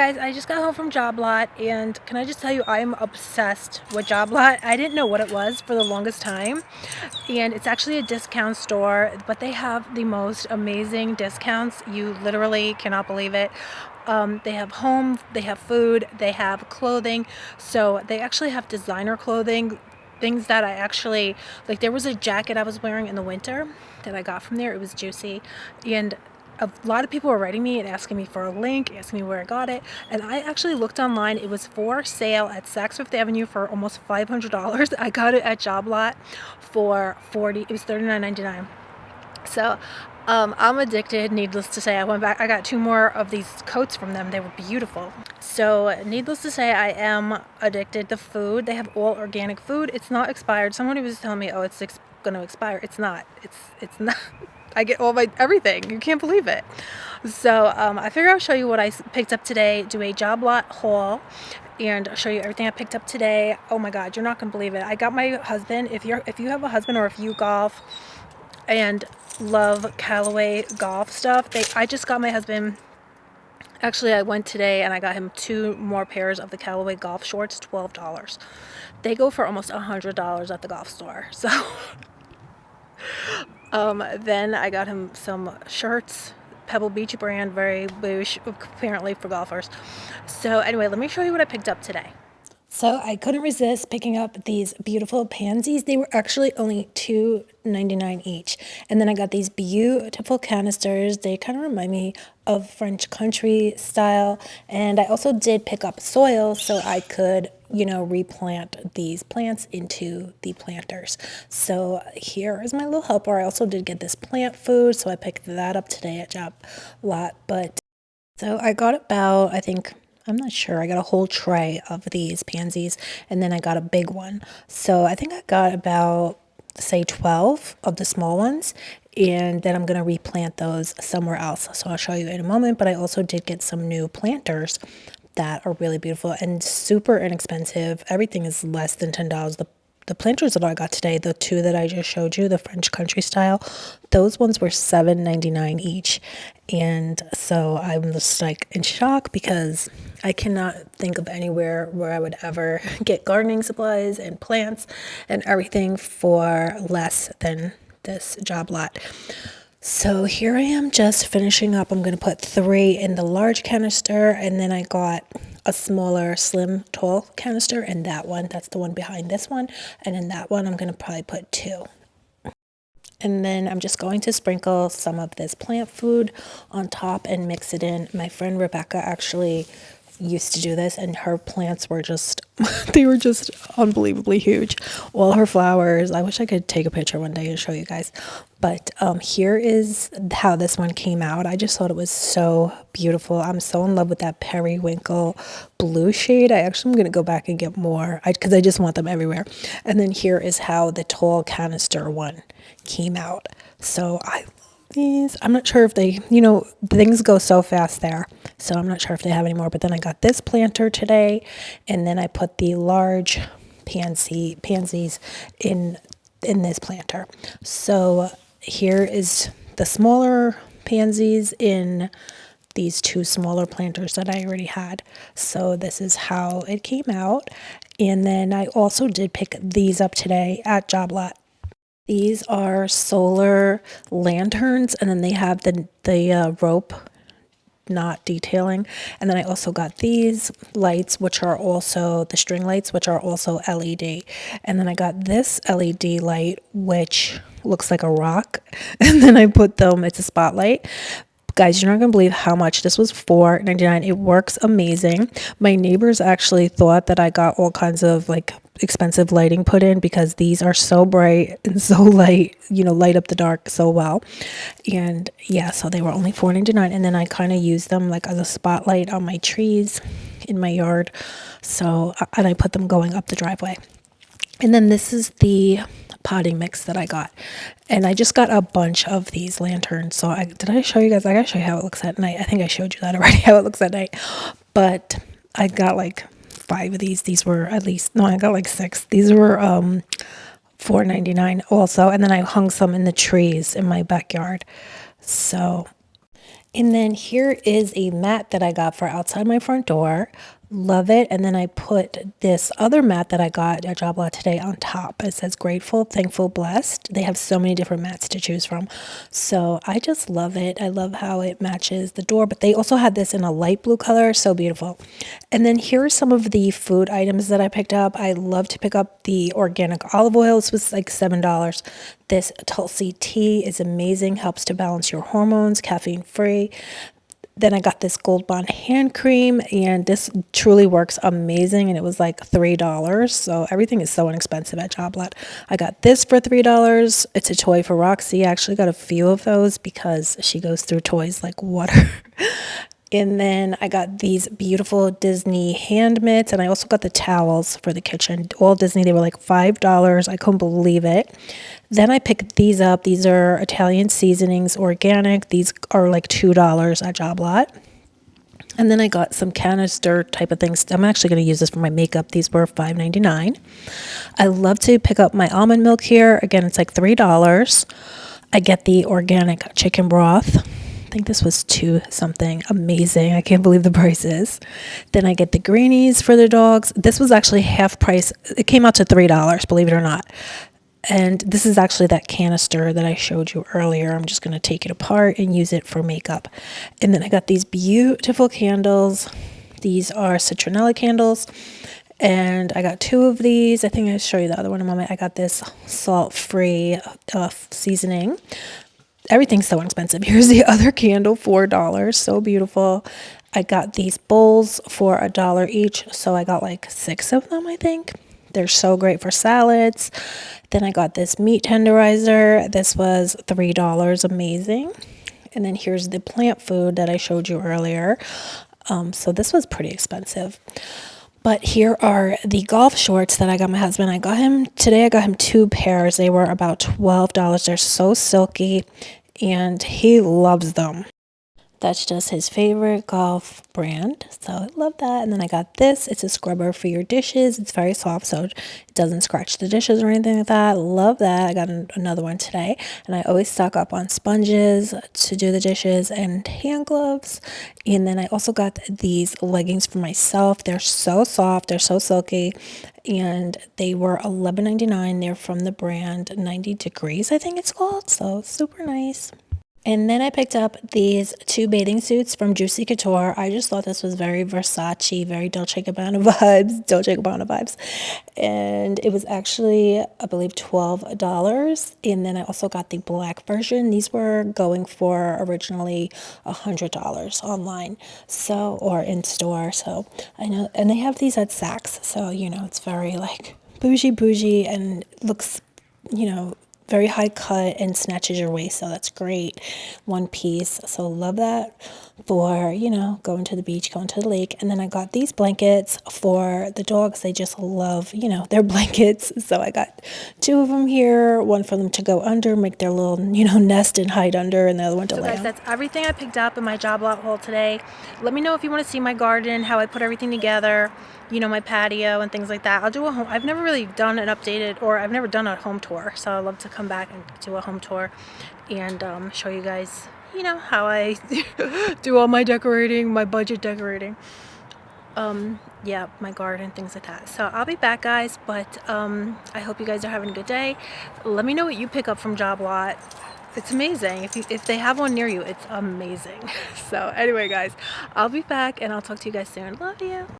Guys, I just got home from Job Lot, and can I just tell you, I'm obsessed with Job Lot. I didn't know what it was for the longest time, and it's actually a discount store, but they have the most amazing discounts. You literally cannot believe it. They have home, they have food, they have clothing. So they actually have designer clothing, things that I actually like. There was a jacket I was wearing in the winter that I got from there. It was juicy, and a lot of people were writing me and asking me for a link, asking me where I got it, and I actually looked online. It was for sale at Saks Fifth Avenue for almost $500. I got it at Job Lot for 40. It was $39.99. So I'm addicted. Needless to say, I went back. I got 2 more of these coats from them. They were beautiful. So needless to say, I am addicted to food. They have all organic food. It's not expired. Somebody was telling me, oh, it's going to expire. It's not. It's not. I get all my everything. You can't believe it. So I figured I'll show you what I picked up today. Do a Job Lot haul and I'll show you everything I picked up today. Oh my God, you're not gonna believe it. I got my husband. If you have a husband or if you golf and love Callaway golf stuff, I just got my husband. Actually, I went today and I got him 2 more pairs of the Callaway golf shorts, $12. They go for almost $100 at the golf store. So then I got him some shirts, Pebble Beach brand, very boosh, apparently for golfers. So anyway, let me show you what I picked up today. So I couldn't resist picking up these beautiful pansies. They were actually only $2.99 each. And then I got these beautiful canisters. They kind of remind me of French country style. And I also did pick up soil so I could, replant these plants into the planters. So here is my little helper. I also did get this plant food, so I picked that up today at Job Lot. So I got about, I'm not sure. I got a whole tray of these pansies, and then I got a big one. So I think I got about, say, 12 of the small ones, and then I'm going to replant those somewhere else. So I'll show you in a moment, but I also did get some new planters that are really beautiful and super inexpensive. Everything is less than $10. The planters that I got today, the 2 that I just showed you, the French country style, those ones were $7.99 each. And so I'm just like in shock because I cannot think of anywhere where I would ever get gardening supplies and plants and everything for less than this Job Lot. So here I am just finishing up. I'm going to put 3 in the large canister, and then I got a smaller, slim, tall canister in that one. That's the one behind this one. And in that one, I'm going to probably put 2. And then I'm just going to sprinkle some of this plant food on top and mix it in. My friend Rebecca actually used to do this, and her plants were just, they were just unbelievably huge. All her flowers. I wish I could take a picture one day and show you guys. But here is how this one came out. I just thought it was so beautiful. I'm so in love with that periwinkle blue shade. I actually am going to go back and get more because I just want them everywhere. And then here is how the tall canister one came out. So I love these. I'm not sure if they, things go so fast there. So I'm not sure if they have any more. But then I got this planter today. And then I put the large pansies in this planter. So here is the smaller pansies in these 2 smaller planters that I already had. So this is how it came out. And then I also did pick these up today at Job Lot. These are solar lanterns, and then they have the rope not detailing. And then I also got these lights, which are also the string lights, which are also LED. And then I got this LED light, which looks like a rock. And then I put them, it's a spotlight. Guys, you're not gonna believe how much this was, $4.99. It works amazing. My neighbors actually thought that I got all kinds of like expensive lighting put in because these are so bright and so light, light up the dark so well. And yeah, so they were only $4.99. And then I kind of used them like as a spotlight on my trees in my yard. So, and I put them going up the driveway. And then this is the potting mix that I got, and I just got a bunch of these lanterns. So did I show you guys? I gotta show you how it looks at night. I think I showed you that already, how it looks at night. But I got like 5 of these. These were I got like 6. These were $4.99 also. And then I hung some in the trees in my backyard. So And then here is a mat that I got for outside my front door. Love it. And then I put this other mat that I got at Job Lot today on top. It says grateful, thankful, blessed. They have so many different mats to choose from. So I just love it. I love how it matches the door, but they also had this in a light blue color. So beautiful. And then here are some of the food items that I picked up. I love to pick up the organic olive oil. This was like $7. This Tulsi tea is amazing, helps to balance your hormones, caffeine free. Then I got this Gold Bond hand cream, and this truly works amazing, and it was like $3. So everything is so inexpensive at Job Lot. I got this for $3. It's a toy for Roxy. I actually got a few of those because she goes through toys like water. And then I got these beautiful Disney hand mitts, and I also got the towels for the kitchen. All Disney, they were like $5. I couldn't believe it. Then I picked these up. These are Italian seasonings, organic. These are like $2 at Job Lot. And then I got some canister type of things. I'm actually going to use this for my makeup. These were $5.99. I love to pick up my almond milk here. Again, it's like $3. I get the organic chicken broth. I think this was $2 something. Amazing. I can't believe the prices. Then I get the greenies for the dogs. This was actually half price. It came out to $3, believe it or not. And this is actually that canister that I showed you earlier. I'm just going to take it apart and use it for makeup. And then I got these beautiful candles. These are citronella candles. And I got 2 of these. I think I'll show you the other one in a moment. I got this salt-free seasoning. Everything's so inexpensive. Here's the other candle, $4. So beautiful. I got these bowls for $1 each. So I got like 6 of them, I think. They're so great for salads. Then I got this meat tenderizer. This was $3. Amazing. And then here's the plant food that I showed you earlier. So this was pretty expensive. But here are the golf shorts that I got my husband. I got him 2 pairs. They were about $12. They're so silky, and he loves them. That's just his favorite golf brand. So I love that. And then I got this. It's a scrubber for your dishes. It's very soft, so it doesn't scratch the dishes or anything like that. Love that. I got another one today. And I always stock up on sponges to do the dishes and hand gloves. And then I also got these leggings for myself. They're so soft. They're so silky. And they were $11.99. They're from the brand 90 Degrees, I think it's called. So super nice. And then I picked up these 2 bathing suits from Juicy Couture. I just thought this was very Versace, very Dolce & Gabbana vibes. And it was actually, I believe, $12. And then I also got the black version. These were going for originally $100 online, so, or in store. So I know, and they have these at Saks. So, it's very like bougie and looks, very high cut and snatches your waist, so that's great. One piece, so love that for, going to the beach, going to the lake. And then I got these blankets for the dogs. They just love, their blankets. So I got 2 of them here, one for them to go under, make their little, nest and hide under, and the other one to lay on. So guys, that's everything I picked up in my Job Lot haul today. Let me know if you want to see my garden, how I put everything together, my patio and things like that. I'll do a home. I've never really done an updated, or I've never done a home tour, so I'd love to come back and do a home tour and show you guys, how I do all my decorating, my budget decorating. Yeah, my garden, things like that. So I'll be back, guys, but I hope you guys are having a good day. Let me know what you pick up from Job Lot. It's amazing. If they have one near you, it's amazing. So anyway, guys, I'll be back and I'll talk to you guys soon. Love you.